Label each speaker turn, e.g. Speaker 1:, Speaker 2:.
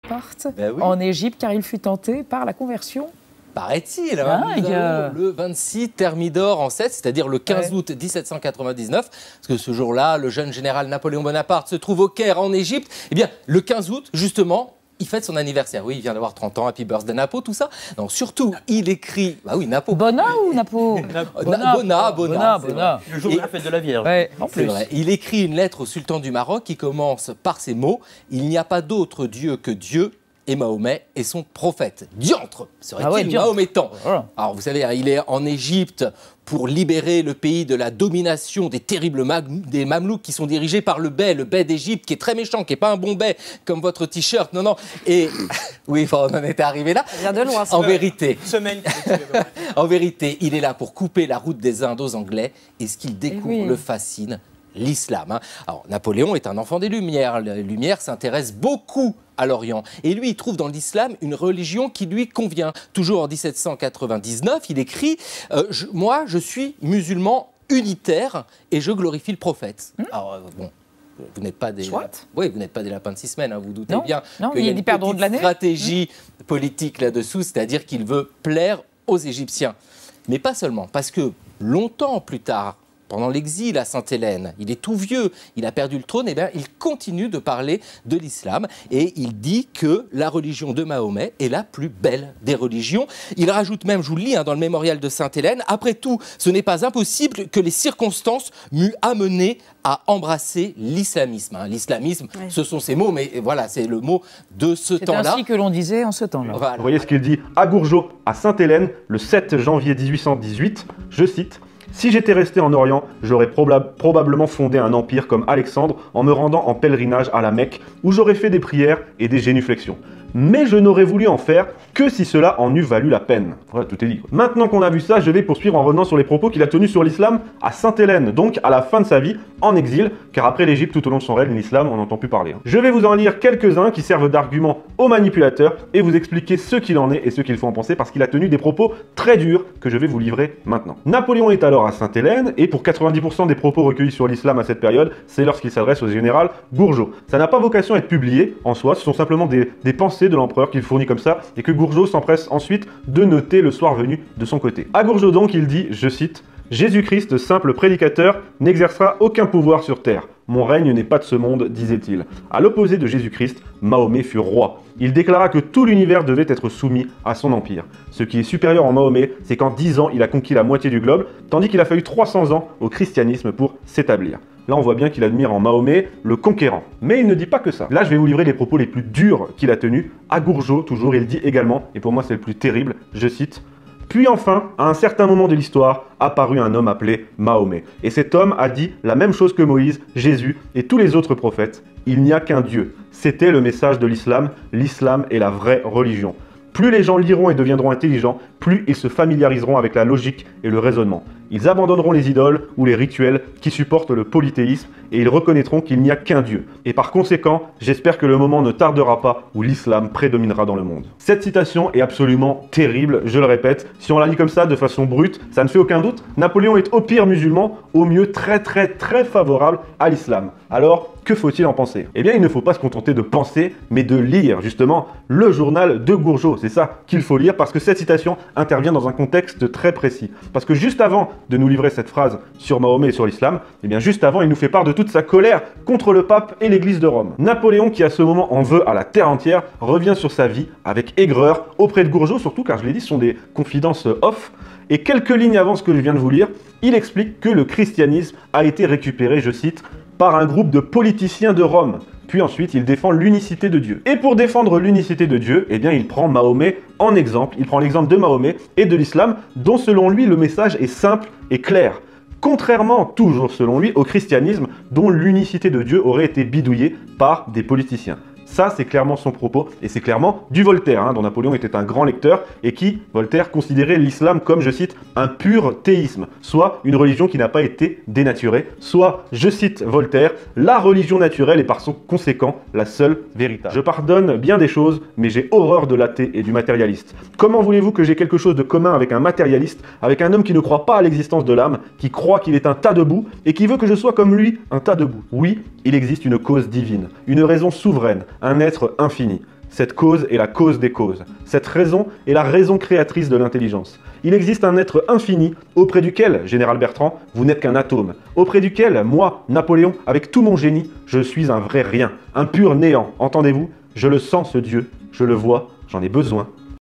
Speaker 1: Bonaparte
Speaker 2: Ben oui.
Speaker 1: en Égypte, car il fut tenté par la conversion.
Speaker 2: Paraît-il, hein, nous avons le 26 Thermidor en 7, c'est-à-dire le 15 août 1799, parce que ce jour-là, le jeune général Napoléon Bonaparte se trouve au Caire en Égypte. Eh bien, le 15 août, justement, il fête son anniversaire. Oui, il vient d'avoir 30 ans, happy birthday Napo, tout ça. Non, surtout, il écrit... Bah oui, Napo.
Speaker 1: Bona ou Napo?
Speaker 2: Bona.
Speaker 3: Le jour de la fête de la Vierge.
Speaker 1: Ouais, en
Speaker 2: C'est
Speaker 1: plus.
Speaker 2: vrai. Il écrit une lettre au sultan du Maroc qui commence par ces mots. Il n'y a pas d'autre Dieu que Dieu. Et Mahomet est son prophète. Diantre serait-il mahométan.
Speaker 1: Voilà.
Speaker 2: Alors vous savez, il est en Égypte pour libérer le pays de la domination des terribles des Mamelouks qui sont dirigés par le bey d'Égypte, qui est très méchant, qui n'est pas un bon bey comme votre t-shirt. Non, non. Et oui, on en était arrivé là.
Speaker 4: Ça vient de loin.
Speaker 2: En vérité,
Speaker 3: Semaine.
Speaker 2: en vérité, il est là pour couper la route des Indes aux Anglais. Et ce qu'il découvre le fascine, l'islam. Hein. Alors, Napoléon est un enfant des Lumières. Les Lumières s'intéressent beaucoup à l'Orient. Et lui, il trouve dans l'islam une religion qui lui convient. Toujours en 1799, il écrit moi, je suis musulman unitaire et je glorifie le prophète. Alors, bon. Vous n'êtes pas des vous n'êtes pas des lapins de 6 semaines, hein, vous doutez bien qu'il y a une petite stratégie politique là-dessous, c'est-à-dire qu'il veut plaire aux Égyptiens. Mais pas seulement, parce que longtemps plus tard, pendant l'exil à Sainte-Hélène, il est tout vieux, il a perdu le trône, et bien il continue de parler de l'islam et il dit que la religion de Mahomet est la plus belle des religions. Il rajoute même, je vous le lis dans le mémorial de Sainte-Hélène, après tout, ce n'est pas impossible que les circonstances m'eût amené à embrasser l'islamisme. L'islamisme, ce sont ces mots, mais voilà, c'est le mot de ce temps-là.
Speaker 1: C'est ainsi que l'on disait en ce temps-là.
Speaker 2: Voilà.
Speaker 5: Vous voyez ce qu'il dit à Gourgeot, à Sainte-Hélène, le 7 janvier 1818, je cite: « Si j'étais resté en Orient, j'aurais probablement fondé un empire comme Alexandre en me rendant en pèlerinage à la Mecque, où j'aurais fait des prières et des génuflexions. Mais je n'aurais voulu en faire que si cela en eût valu la peine. » Voilà, tout est dit. Maintenant qu'on a vu ça, je vais poursuivre en revenant sur les propos qu'il a tenus sur l'islam à Sainte-Hélène, donc à la fin de sa vie, en exil, car après l'Égypte, tout au long de son règne, l'islam, on n'entend plus parler. Je vais vous en lire quelques-uns qui servent d'argument aux manipulateurs et vous expliquer ce qu'il en est et ce qu'il faut en penser, parce qu'il a tenu des propos très durs que je vais vous livrer maintenant. Napoléon est alors à Sainte-Hélène, et pour 90% des propos recueillis sur l'islam à cette période, c'est lorsqu'il s'adresse au général Gourgeot. Ça n'a pas vocation à être publié en soi, ce sont simplement des pensées de l'empereur qu'il fournit comme ça, et que Gourgeot s'empresse ensuite de noter le soir venu de son côté. À Gourgeot donc, il dit, je cite: « Jésus-Christ, simple prédicateur, n'exercera aucun pouvoir sur terre. Mon règne n'est pas de ce monde, disait-il. » À l'opposé de Jésus-Christ, Mahomet fut roi. Il déclara que tout l'univers devait être soumis à son empire. Ce qui est supérieur en Mahomet, c'est qu'en 10 ans, il a conquis la moitié du globe, tandis qu'il a fallu 300 ans au christianisme pour s'établir. Là, on voit bien qu'il admire en Mahomet le conquérant. Mais il ne dit pas que ça. Là, je vais vous livrer les propos les plus durs qu'il a tenus. À Gourgeot, toujours, il dit également, et pour moi c'est le plus terrible, je cite: « Puis enfin, à un certain moment de l'histoire, apparut un homme appelé Mahomet. Et cet homme a dit la même chose que Moïse, Jésus et tous les autres prophètes. Il n'y a qu'un Dieu. C'était le message de l'islam. L'islam est la vraie religion. Plus les gens liront et deviendront intelligents, plus ils se familiariseront avec la logique et le raisonnement. Ils abandonneront les idoles ou les rituels qui supportent le polythéisme et ils reconnaîtront qu'il n'y a qu'un Dieu. Et par conséquent, j'espère que le moment ne tardera pas où l'islam prédominera dans le monde. » Cette citation est absolument terrible, je le répète. Si on la lit comme ça, de façon brute, ça ne fait aucun doute. Napoléon est au pire musulman, au mieux très favorable à l'islam. Alors, que faut-il en penser? Eh bien, il ne faut pas se contenter de penser, mais de lire, justement, le journal de Gourgeot. C'est ça qu'il faut lire, parce que cette citation intervient dans un contexte très précis. Parce que juste avant de nous livrer cette phrase sur Mahomet et sur l'islam, eh bien, juste avant, il nous fait part de toute sa colère contre le pape et l'église de Rome. Napoléon, qui à ce moment en veut à la terre entière, revient sur sa vie avec aigreur auprès de Gourgeot, surtout car, je l'ai dit, ce sont des confidences off. Et quelques lignes avant ce que je viens de vous lire, il explique que le christianisme a été récupéré, je cite, par un groupe de politiciens de Rome. Puis ensuite, il défend l'unicité de Dieu. Et pour défendre l'unicité de Dieu, eh bien, il prend Mahomet en exemple. Il prend l'exemple de Mahomet et de l'islam, dont selon lui, le message est simple et clair. Contrairement, toujours selon lui, au christianisme, dont l'unicité de Dieu aurait été bidouillée par des politiciens. Ça, c'est clairement son propos, et c'est clairement du Voltaire, dont Napoléon était un grand lecteur, et qui, Voltaire, considérait l'islam comme, je cite, un pur théisme, soit une religion qui n'a pas été dénaturée, soit, je cite Voltaire, la religion naturelle est par son conséquent la seule véritable. Je pardonne bien des choses, mais j'ai horreur de l'athée et du matérialiste. Comment voulez-vous que j'ai quelque chose de commun avec un matérialiste, avec un homme qui ne croit pas à l'existence de l'âme, qui croit qu'il est un tas de boue, et qui veut que je sois comme lui, un tas de boue? Oui, il existe une cause divine, une raison souveraine, un être infini. Cette cause est la cause des causes. Cette raison est la raison créatrice de l'intelligence. Il existe un être infini auprès duquel, général Bertrand, vous n'êtes qu'un atome. Auprès duquel, moi, Napoléon, avec tout mon génie, je suis un vrai rien, un pur néant. Entendez-vous? Je le sens ce Dieu, je le vois, j'en ai besoin.